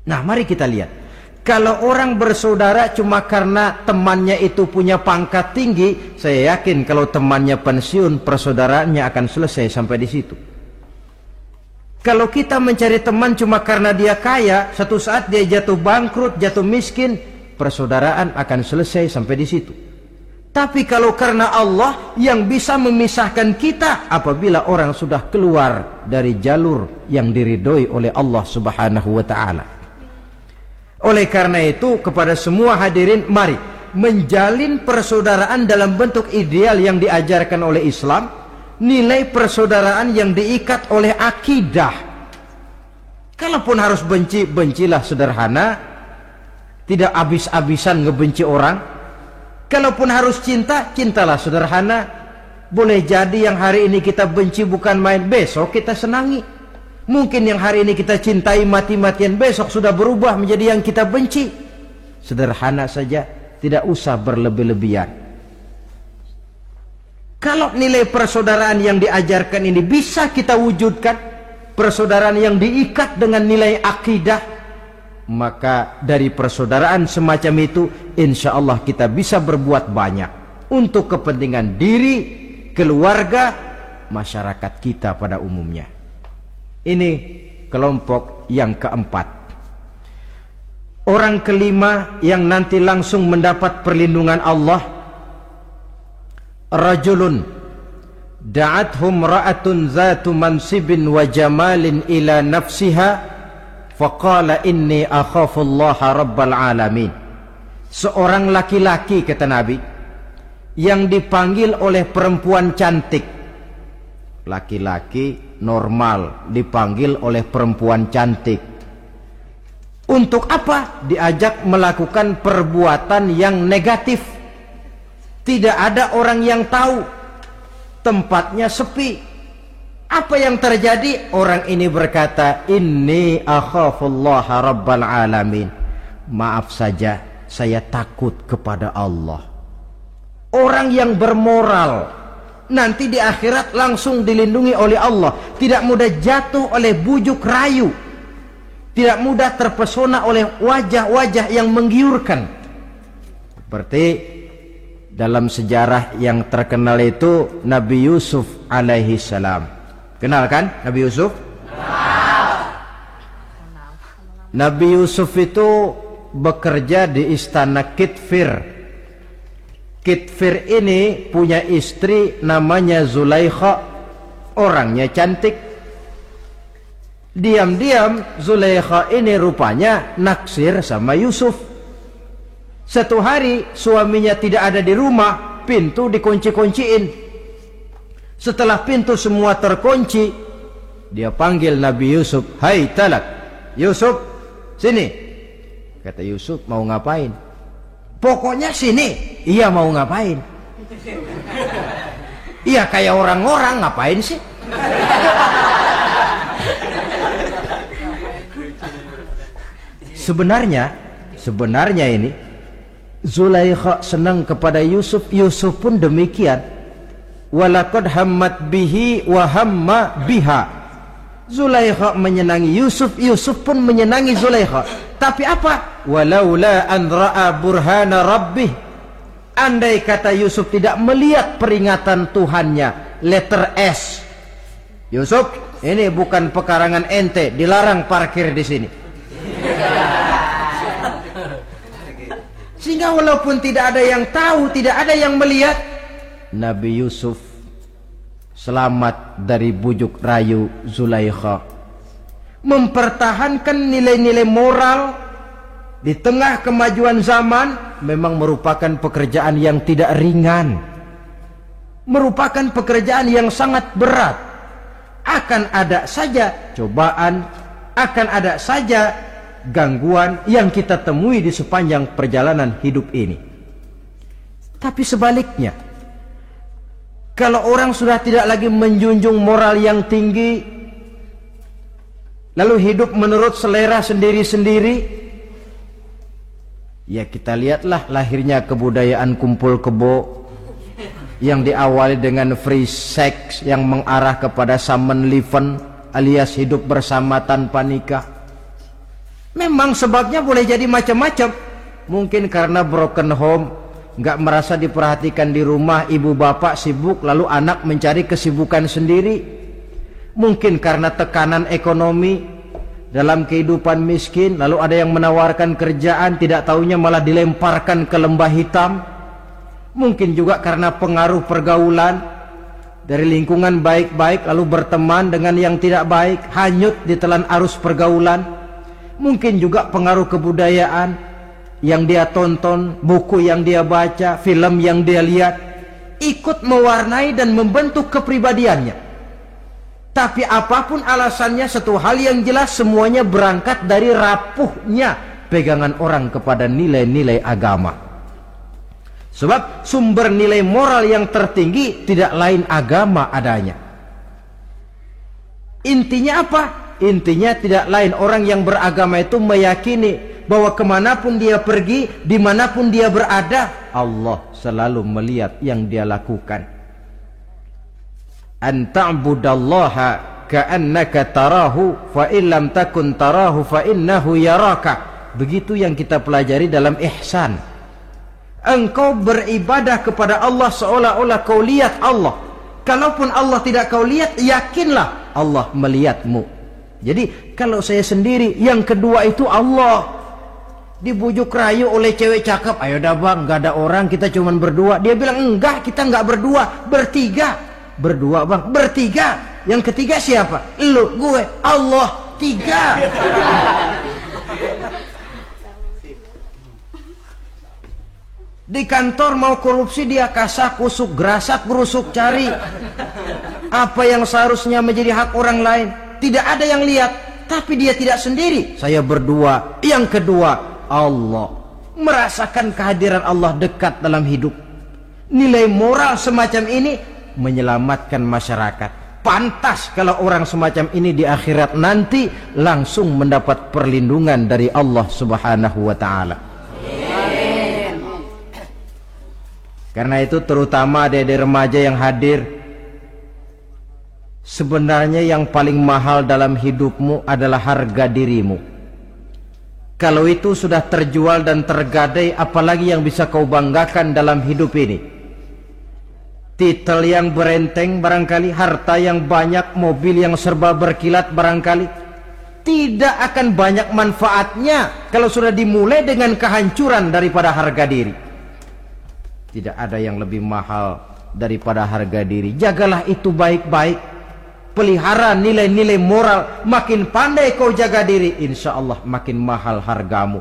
Nah, mari kita lihat. Kalau orang bersaudara cuma karena temannya itu punya pangkat tinggi, saya yakin kalau temannya pensiun, persaudaraannya akan selesai sampai di situ. Kalau kita mencari teman cuma karena dia kaya, satu saat dia jatuh bangkrut, jatuh miskin, persaudaraan akan selesai sampai di situ. Tapi kalau karena Allah yang bisa memisahkan kita apabila orang sudah keluar dari jalur yang diridhoi oleh Allah Subhanahu wa taala. Oleh karena itu, kepada semua hadirin, mari menjalin persaudaraan dalam bentuk ideal yang diajarkan oleh Islam, nilai persaudaraan yang diikat oleh akidah. Kalaupun harus benci, bencilah sederhana, tidak habis-habisan ngebenci orang. Kalaupun harus cinta, cintalah sederhana. Boleh jadi yang hari ini kita benci bukan main, besok kita senangi. Mungkin yang hari ini kita cintai mati-matian, besok sudah berubah menjadi yang kita benci. Sederhana saja, tidak usah berlebih-lebihan. Kalau nilai persaudaraan yang diajarkan ini bisa kita wujudkan, persaudaraan yang diikat dengan nilai akidah, maka dari persaudaraan semacam itu insya Allah kita bisa berbuat banyak untuk kepentingan diri, keluarga, masyarakat kita pada umumnya. Ini kelompok yang keempat. Orang kelima yang nanti langsung mendapat perlindungan Allah, rajulun da'athum ra'atun zatu mansibin wa jamalin ila nafsiha faqala inni akhafullaha rabbal alamin. Seorang laki-laki, kata Nabi, yang dipanggil oleh perempuan cantik. Laki-laki normal dipanggil oleh perempuan cantik. Untuk apa? Diajak melakukan perbuatan yang negatif. Tidak ada orang yang tahu. Tempatnya sepi. Apa yang terjadi? Orang ini berkata, inni akhafullaha rabbal alamin. Maaf saja, saya takut kepada Allah. Orang yang bermoral nanti di akhirat langsung dilindungi oleh Allah. Tidak mudah jatuh oleh bujuk rayu. Tidak mudah terpesona oleh wajah-wajah yang menggiurkan. Seperti dalam sejarah yang terkenal itu Nabi Yusuf alaihi salam. Kenal kan Nabi Yusuf? Nabi Yusuf itu bekerja di istana Kitfir. Kitfir ini punya istri namanya Zulaikha. Orangnya cantik. Diam-diam Zulaikha ini rupanya naksir sama Yusuf. Satu hari suaminya tidak ada di rumah, pintu dikunci-kunciin. Setelah pintu semua terkunci, dia panggil Nabi Yusuf, "Hai Talak, Yusuf, sini." Kata Yusuf, "Mau ngapain?" "Pokoknya sini." "Iya, mau ngapain?" "Iya, kayak orang-orang, ngapain sih?" Sebenarnya ini Zulaikha senang kepada Yusuf, Yusuf pun demikian. Walaqad hammat bihi wa hamma biha. Zulaikha menyenangi Yusuf, Yusuf pun menyenangi Zulaikha. Tapi apa? Walaula an ra'a burhana rabbih. Andai kata Yusuf tidak melihat peringatan Tuhannya, letter S. Yusuf, ini bukan pekarangan ente, dilarang parkir di sini. Sehingga walaupun tidak ada yang tahu, tidak ada yang melihat, Nabi Yusuf selamat dari bujuk rayu Zulaikha. Mempertahankan nilai-nilai moral di tengah kemajuan zaman memang merupakan pekerjaan yang tidak ringan. Merupakan pekerjaan yang sangat berat. Akan ada saja cobaan, akan ada saja gangguan yang kita temui di sepanjang perjalanan hidup ini. Tapi sebaliknya, kalau orang sudah tidak lagi menjunjung moral yang tinggi, lalu hidup menurut selera sendiri-sendiri, ya kita lihatlah lahirnya kebudayaan kumpul kebo yang diawali dengan free sex yang mengarah kepada summon living alias hidup bersama tanpa nikah. Memang sebabnya boleh jadi macam-macam. Mungkin karena broken home, nggak merasa diperhatikan di rumah, ibu bapak sibuk lalu anak mencari kesibukan sendiri. Mungkin karena tekanan ekonomi dalam kehidupan miskin, lalu ada yang menawarkan kerjaan, tidak taunya malah dilemparkan ke lembah hitam. Mungkin juga karena pengaruh pergaulan dari lingkungan baik-baik lalu berteman dengan yang tidak baik, hanyut ditelan arus pergaulan. Mungkin juga pengaruh kebudayaan yang dia tonton, buku yang dia baca, film yang dia lihat, ikut mewarnai dan membentuk kepribadiannya. Tapi apapun alasannya, satu hal yang jelas, semuanya berangkat dari rapuhnya pegangan orang kepada nilai-nilai agama. Sebab sumber nilai moral yang tertinggi tidak lain agama adanya. Intinya apa? Intinya tidak lain, orang yang beragama itu meyakini bahwa kemanapun dia pergi, dimanapun dia berada, Allah selalu melihat yang dia lakukan. An ta'budallaha ka'annaka tarahu fa illam takun tarahu fa innahu yaraka. Begitu yang kita pelajari dalam ihsan. Engkau beribadah kepada Allah seolah-olah kau lihat Allah. Kalaupun Allah tidak kau lihat, yakinlah Allah melihatmu. Jadi kalau saya sendiri, yang kedua itu Allah. Dibujuk rayu oleh cewek cakep, ayo dah bang, nggak ada orang, kita cuman berdua. Dia bilang enggak, kita nggak berdua, bertiga. Berdua bang, bertiga. Yang ketiga siapa? Lu, gue, Allah, tiga. Di kantor mau korupsi, dia kasak kusuk, gerasak gerusuk, cari apa yang seharusnya menjadi hak orang lain. Tidak ada yang lihat, tapi dia tidak sendiri. Saya berdua. Yang kedua, Allah. Merasakan kehadiran Allah dekat dalam hidup. Nilai moral semacam ini menyelamatkan masyarakat. Pantas kalau orang semacam ini di akhirat nanti langsung mendapat perlindungan dari Allah Subhanahu wa ta'ala. Karena itu terutama adik-adik remaja yang hadir, sebenarnya yang paling mahal dalam hidupmu adalah harga dirimu. Kalau itu sudah terjual dan tergadai, apalagi yang bisa kau banggakan dalam hidup ini? Titel yang berenteng barangkali, harta yang banyak, mobil yang serba berkilat barangkali. Tidak akan banyak manfaatnya kalau sudah dimulai dengan kehancuran daripada harga diri. Tidak ada yang lebih mahal daripada harga diri. Jagalah itu baik-baik. Pelihara nilai-nilai moral. Makin pandai kau jaga diri, insya Allah makin mahal hargamu.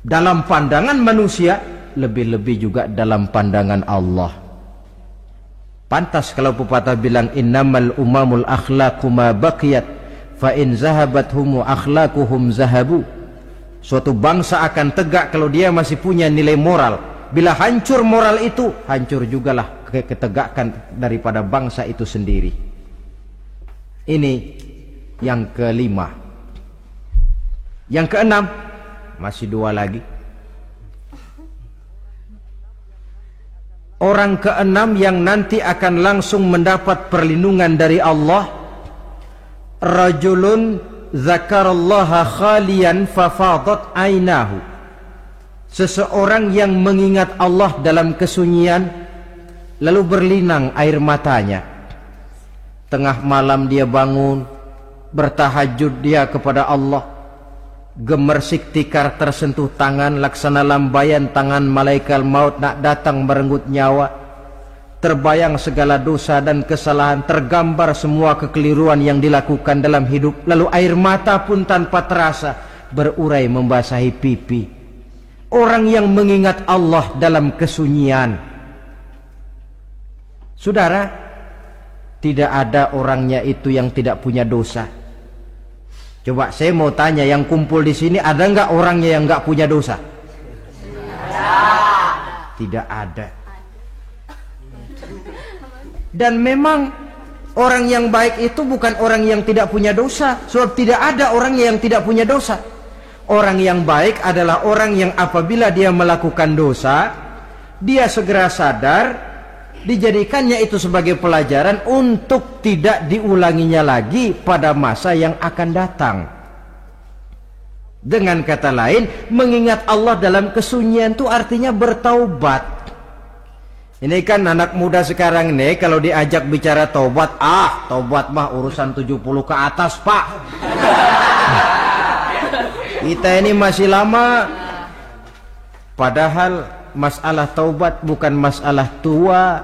Dalam pandangan manusia, lebih-lebih juga dalam pandangan Allah. Pantas kalau pepatah bilang, innamal umamul akhlaqu ma baqiyat fa in zahabathumu akhlaquhum zahabu. Suatu bangsa akan tegak kalau dia masih punya nilai moral. Bila hancur moral itu, hancur jugalah ketegakan daripada bangsa itu sendiri. Ini yang kelima. Yang keenam, masih dua lagi. Orang keenam yang nanti akan langsung mendapat perlindungan dari Allah, rajulun zakarallaha khalian fafadat ainahu. Seseorang yang mengingat Allah dalam kesunyian, lalu berlinang air matanya. Tengah malam dia bangun, bertahajud dia kepada Allah. Gemersik tikar tersentuh tangan, laksana lambaian tangan malaikat maut nak datang merenggut nyawa. Terbayang segala dosa dan kesalahan, tergambar semua kekeliruan yang dilakukan dalam hidup. Lalu air mata pun tanpa terasa berurai membasahi pipi. Orang yang mengingat Allah dalam kesunyian. Saudara, tidak ada orangnya itu yang tidak punya dosa. Coba saya mau tanya, yang kumpul di sini ada nggak orangnya yang nggak punya dosa? Tidak ada. Dan memang orang yang baik itu bukan orang yang tidak punya dosa, sebab tidak ada orang yang tidak punya dosa. Orang yang baik adalah orang yang apabila dia melakukan dosa, dia segera sadar, dijadikannya itu sebagai pelajaran untuk tidak diulanginya lagi pada masa yang akan datang. Dengan kata lain, mengingat Allah dalam kesunyian itu artinya bertaubat. Ini kan anak muda sekarang nih, kalau diajak bicara taubat, taubat mah urusan 70 ke atas, Pak. Kita ini masih lama. Padahal masalah taubat bukan masalah tua.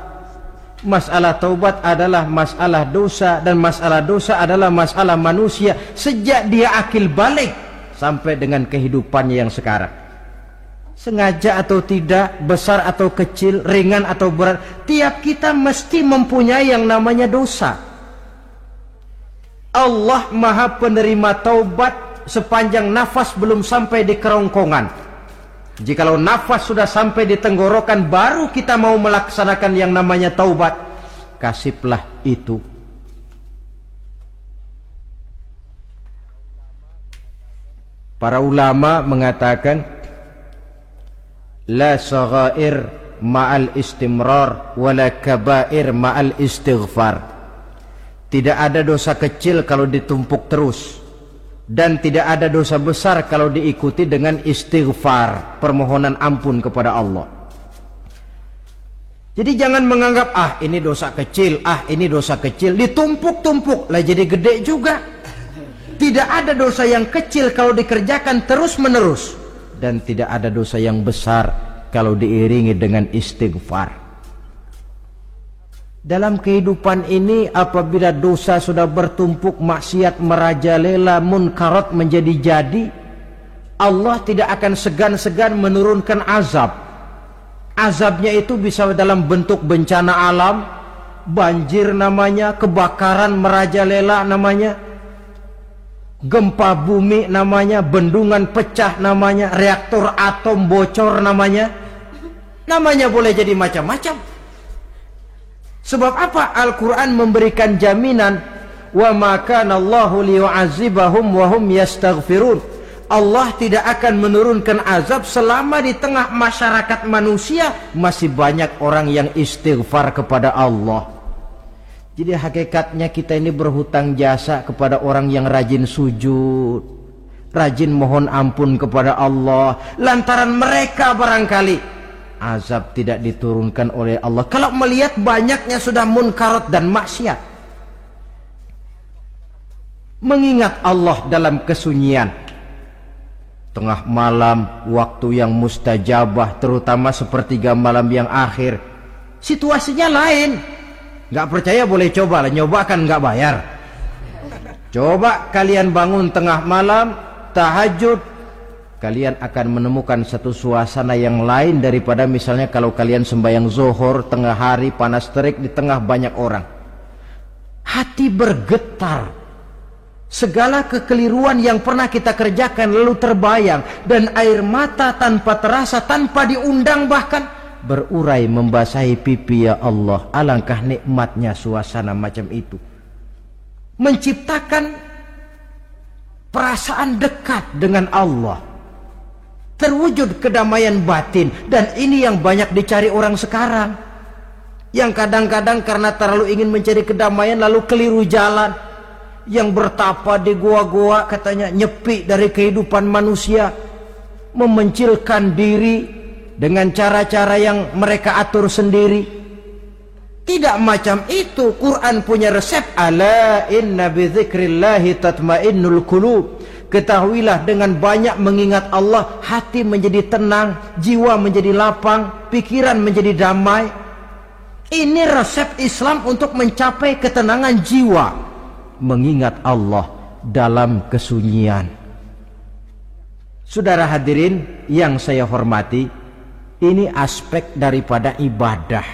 Masalah taubat adalah masalah dosa, dan masalah dosa adalah masalah manusia sejak dia akil balik sampai dengan kehidupannya yang sekarang. Sengaja atau tidak, besar atau kecil, ringan atau berat, tiap kita mesti mempunyai yang namanya dosa. Allah Maha penerima taubat sepanjang nafas belum sampai di kerongkongan. Jikalau nafas sudah sampai di tenggorokan, baru kita mau melaksanakan yang namanya taubat. Kasihlah itu. Para ulama mengatakan, la saghair ma'al istimrar wala kabair ma'al istighfar. Tidak ada dosa kecil kalau ditumpuk terus, dan tidak ada dosa besar kalau diikuti dengan istighfar, permohonan ampun kepada Allah. Jadi jangan menganggap ini dosa kecil, ini dosa kecil, ditumpuk-tumpuk lah jadi gede juga. Tidak ada dosa yang kecil kalau dikerjakan terus-menerus, dan tidak ada dosa yang besar kalau diiringi dengan istighfar. Dalam kehidupan ini, apabila dosa sudah bertumpuk, maksiat merajalela, munkarat menjadi jadi, Allah tidak akan segan-segan menurunkan azab. Azabnya itu bisa dalam bentuk bencana alam, banjir namanya, kebakaran merajalela namanya, gempa bumi namanya, bendungan pecah namanya, reaktor atom bocor namanya. Namanya boleh jadi macam-macam. Sebab apa? Al-Quran memberikan jaminan, wa ma kana Allahu liyu'adzibahum wa hum yastaghfirun. Allah tidak akan menurunkan azab selama di tengah masyarakat manusia masih banyak orang yang istighfar kepada Allah. Jadi hakikatnya kita ini berhutang jasa kepada orang yang rajin sujud, rajin mohon ampun kepada Allah. Lantaran mereka barangkali azab tidak diturunkan oleh Allah kalau melihat banyaknya sudah munkarat dan maksiat. Mengingat Allah dalam kesunyian, tengah malam, waktu yang mustajabah, terutama sepertiga malam yang akhir, situasinya lain. Gak percaya boleh coba lah, nyoba kan gak bayar. Coba kalian bangun tengah malam, tahajud, kalian akan menemukan satu suasana yang lain daripada misalnya kalau kalian sembahyang zuhur tengah hari panas terik di tengah banyak orang. Hati bergetar. Segala kekeliruan yang pernah kita kerjakan lalu terbayang, dan air mata tanpa terasa, tanpa diundang bahkan berurai membasahi pipi. Ya Allah, alangkah nikmatnya suasana macam itu, menciptakan perasaan dekat dengan Allah, terwujud kedamaian batin. Dan ini yang banyak dicari orang sekarang, yang kadang-kadang karena terlalu ingin mencari kedamaian lalu keliru jalan. Yang bertapa di goa-goa katanya nyepi dari kehidupan manusia, memencilkan diri dengan cara-cara yang mereka atur sendiri. Tidak macam itu. Quran punya resep. Ala inna bi dzikrillahi tatmainnul qulub. Ketahuilah, dengan banyak mengingat Allah, hati menjadi tenang, jiwa menjadi lapang, pikiran menjadi damai. Ini resep Islam untuk mencapai ketenangan jiwa. Mengingat Allah dalam kesunyian. Saudara hadirin yang saya hormati, ini aspek daripada ibadah.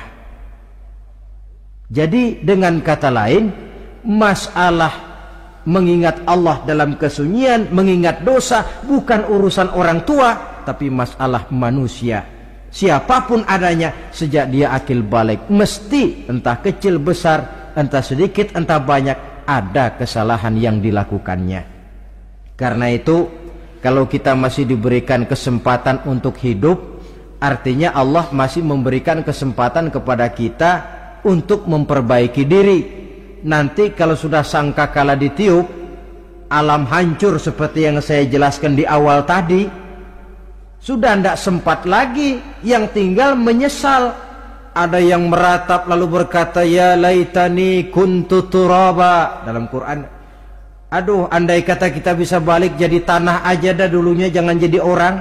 Jadi dengan kata lain, masalah Mengingat Allah dalam kesunyian, mengingat dosa, bukan urusan orang tua, tapi masalah manusia. Siapapun adanya, sejak dia akil balik, mesti entah kecil besar, entah sedikit entah banyak, ada kesalahan yang dilakukannya. Karena itu, kalau kita masih diberikan kesempatan untuk hidup, artinya Allah masih memberikan kesempatan kepada kita untuk memperbaiki diri. Nanti kalau sudah sangkakala ditiup, alam hancur seperti yang saya jelaskan di awal tadi, sudah tidak sempat lagi, yang tinggal menyesal. Ada yang meratap lalu berkata, ya laitani kuntu turaba. Dalam Quran, aduh andai kata kita bisa balik jadi tanah aja dah dulunya, jangan jadi orang.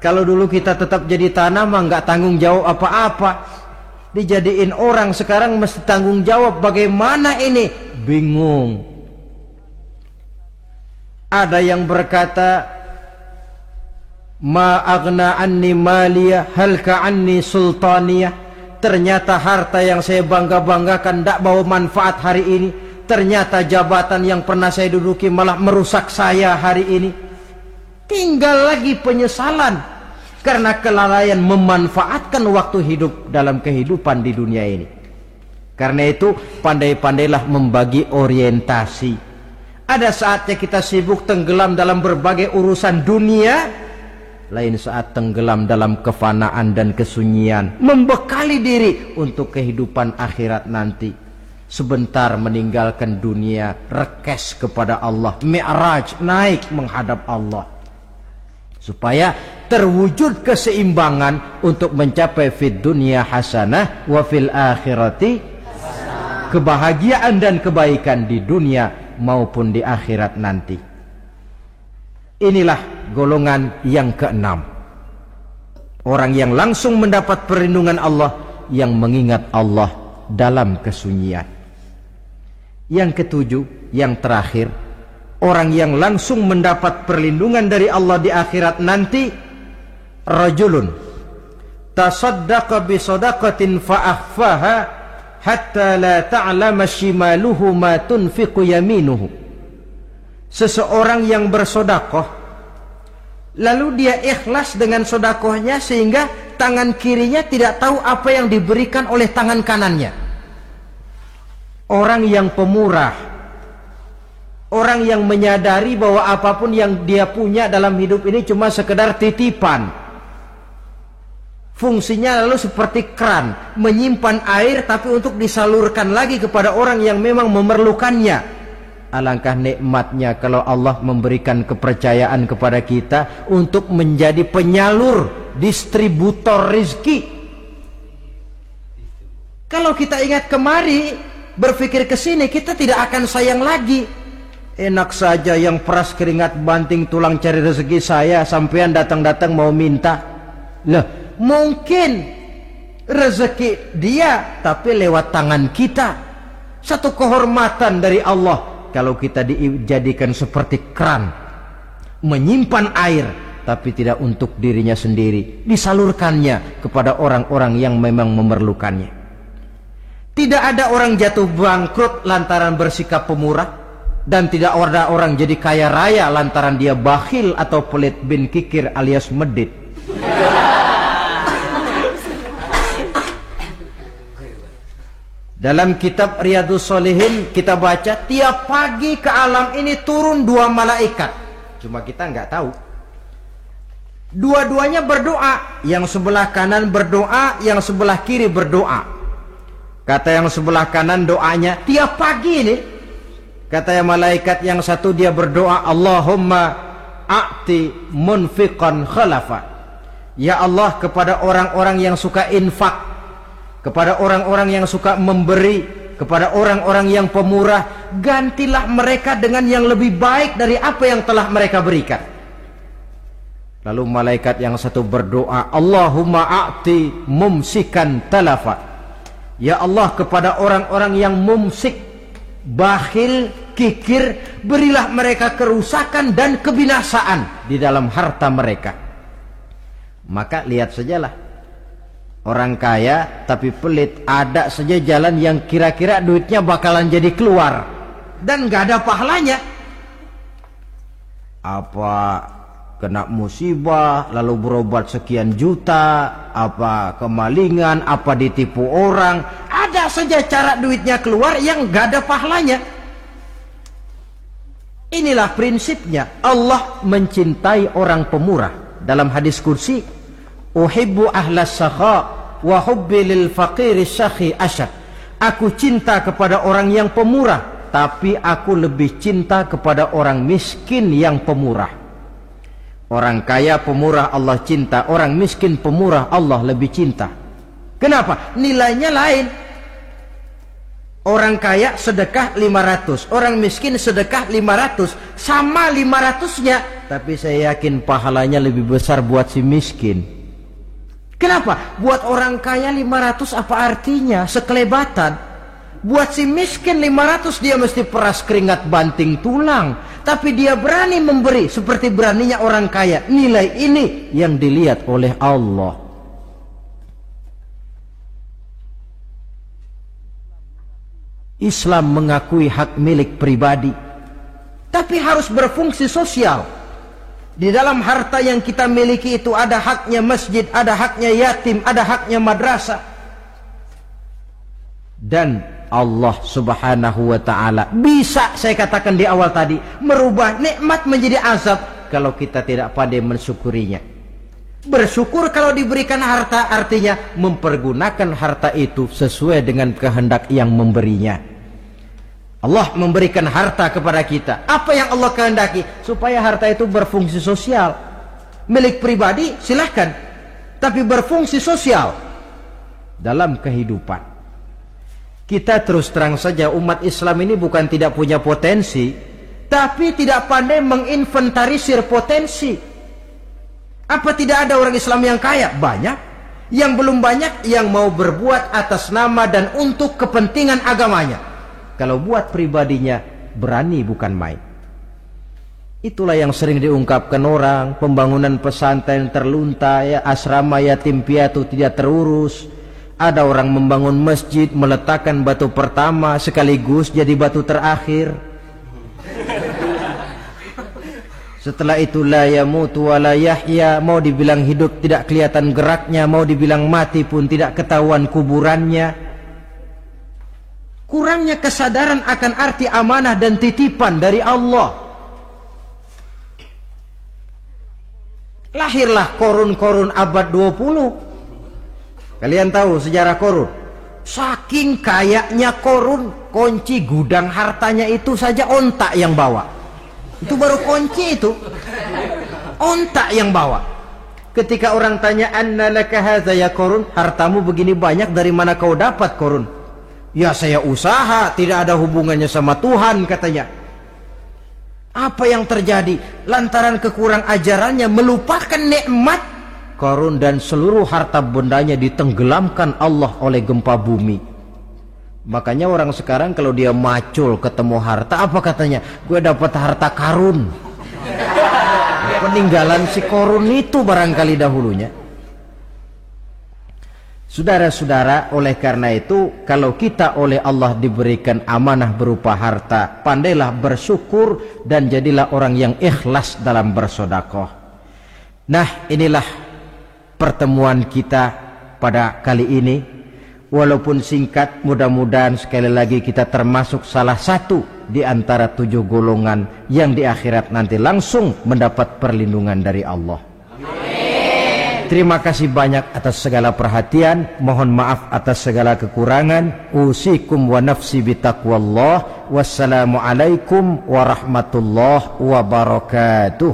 Kalau dulu kita tetap jadi tanah mah nggak tanggung jawab apa-apa. Dijadiin orang sekarang mesti tanggung jawab. Bagaimana ini? Bingung. Ada yang berkata, ma aghna anni maliyah halka anni sultaniyah. Ternyata harta yang saya bangga-banggakan tidak bawa manfaat hari ini. Ternyata jabatan yang pernah saya duduki malah merusak saya hari ini. Tinggal lagi penyesalan karena kelalaian memanfaatkan waktu hidup dalam kehidupan di dunia ini. Karena itu pandai-pandailah membagi orientasi. Ada saatnya kita sibuk tenggelam dalam berbagai urusan dunia, lain saat tenggelam dalam kefanaan dan kesunyian, membekali diri untuk kehidupan akhirat nanti. Sebentar meninggalkan dunia, rekes kepada Allah, mi'raj, naik menghadap Allah, supaya terwujud keseimbangan untuk mencapai fid dunya hasanah wa fil akhirati hasanah. Kebahagiaan dan kebaikan di dunia maupun di akhirat nanti. Inilah golongan yang keenam. Orang yang langsung mendapat perlindungan Allah, yang mengingat Allah dalam kesunyian. Yang ketujuh, yang terakhir, orang yang langsung mendapat perlindungan dari Allah di akhirat nanti, rajulun tasaddaqa bi sadaqatin fa akhfaha hatta la ta'lama shimaluhu ma tunfiqu yaminuhu. Seseorang yang bersedekah, lalu dia ikhlas dengan sedekahnya sehingga tangan kirinya tidak tahu apa yang diberikan oleh tangan kanannya. Orang yang pemurah, orang yang menyadari bahwa apapun yang dia punya dalam hidup ini cuma sekedar titipan. Fungsinya lalu seperti keran, menyimpan air tapi untuk disalurkan lagi kepada orang yang memang memerlukannya. Alangkah nikmatnya kalau Allah memberikan kepercayaan kepada kita untuk menjadi penyalur, distributor rezeki. Kalau kita ingat kemari, berpikir ke sini, kita tidak akan sayang lagi. Enak saja yang peras keringat banting tulang cari rezeki saya, sampean datang-datang mau minta. Lah, mungkin rezeki dia tapi lewat tangan kita. Satu kehormatan dari Allah kalau kita dijadikan seperti keran, menyimpan air tapi tidak untuk dirinya sendiri, disalurkannya kepada orang-orang yang memang memerlukannya. Tidak ada orang jatuh bangkrut lantaran bersikap pemurah, dan tidak ada orang jadi kaya raya lantaran dia bakhil atau pelit bin kikir alias medit. Dalam kitab Riyadhus Shalihin kita baca, tiap pagi ke alam ini turun dua malaikat. Cuma kita nggak tahu. Dua-duanya berdoa, yang sebelah kanan berdoa, yang sebelah kiri berdoa. Kata yang sebelah kanan doanya tiap pagi ini. Kata yang malaikat yang satu dia berdoa, Allahumma a'ti munfiqan khalafa. Ya Allah, kepada orang-orang yang suka infak, kepada orang-orang yang suka memberi, kepada orang-orang yang pemurah, gantilah mereka dengan yang lebih baik dari apa yang telah mereka berikan. Lalu malaikat yang satu berdoa, Allahumma a'ti mumsikan talafa. Ya Allah, kepada orang-orang yang mumsik, bakhil, kikir, berilah mereka kerusakan dan kebinasaan di dalam harta mereka. Maka lihat sajalah, orang kaya tapi pelit, ada saja jalan yang kira-kira duitnya bakalan jadi keluar dan gak ada pahalanya. apa kena musibah lalu berobat sekian juta, apa kemalingan, apa ditipu orang, ada saja cara duitnya keluar yang gak ada pahalanya. Inilah prinsipnya. Allah mencintai orang pemurah. Dalam hadis kursi, uhibbu ahlas sakha wa hubbi lil faqiri syakhi asyad. Aku cinta kepada orang yang pemurah, tapi aku lebih cinta kepada orang miskin yang pemurah. Orang kaya pemurah Allah cinta, orang miskin pemurah Allah lebih cinta. Kenapa? Nilainya lain. Orang kaya sedekah 500, orang miskin sedekah 500, sama 500-nya, tapi saya yakin pahalanya lebih besar buat si miskin. Kenapa? Buat orang kaya 500 apa artinya? Sekelebatan. Buat si miskin 500 dia mesti peras keringat banting tulang, tapi dia berani memberi seperti beraninya orang kaya. Nilai ini yang dilihat oleh Allah. Islam mengakui hak milik pribadi, tapi harus berfungsi sosial. Di dalam harta yang kita miliki itu ada haknya masjid, ada haknya yatim, ada haknya madrasah. Dan Allah subhanahu wa ta'ala bisa, saya katakan di awal tadi, merubah nikmat menjadi azab kalau kita tidak pandai mensyukurinya. Bersyukur kalau diberikan harta artinya mempergunakan harta itu sesuai dengan kehendak yang memberinya. Allah memberikan harta kepada kita. Apa yang Allah kehendaki? Supaya harta itu berfungsi sosial. Milik pribadi silahkan, tapi berfungsi sosial dalam kehidupan. Kita terus terang saja, umat Islam ini bukan tidak punya potensi, tapi tidak pandai menginventarisir potensi. Apa tidak ada orang Islam yang kaya? Banyak. Yang belum banyak yang mau berbuat atas nama dan untuk kepentingan agamanya. Kalau buat pribadinya berani bukan main. Itulah yang sering diungkapkan orang, pembangunan pesantren terlunta, ya, asrama yatim piatu tidak terurus. Ada orang membangun masjid, meletakkan batu pertama sekaligus jadi batu terakhir. Setelah itu la yamutu wa la yahya, mau dibilang hidup tidak kelihatan geraknya, mau dibilang mati pun tidak ketahuan kuburannya. Kurangnya kesadaran akan arti amanah dan titipan dari Allah. Lahirlah korun-korun abad 20. Kalian tahu sejarah korun? Saking kayaknya korun, kunci gudang hartanya itu saja onta yang bawa. Itu baru kunci itu. Onta yang bawa. Ketika orang tanya, "Anna laka hadza ya korun?" Hartamu begini banyak, dari mana kau dapat korun? Ya saya usaha, tidak ada hubungannya sama Tuhan katanya. Apa yang terjadi? Lantaran kekurang ajarannya melupakan nikmat, korun dan seluruh harta bendanya ditenggelamkan Allah oleh gempa bumi. Makanya orang sekarang kalau dia macul ketemu harta, apa katanya? Gue dapat harta karun. Peninggalan si korun itu barangkali dahulunya. Saudara-saudara, oleh karena itu, kalau kita oleh Allah diberikan amanah berupa harta, pandailah bersyukur dan jadilah orang yang ikhlas dalam bersedekah. Nah, inilah pertemuan kita pada kali ini. Walaupun singkat, mudah-mudahan sekali lagi kita termasuk salah satu di antara 7 golongan yang di akhirat nanti langsung mendapat perlindungan dari Allah. Terima kasih banyak atas segala perhatian. Mohon maaf atas segala kekurangan. Usikum wa nafsi bitaqwallah. Wassalamualaikum warahmatullahi wabarakatuh.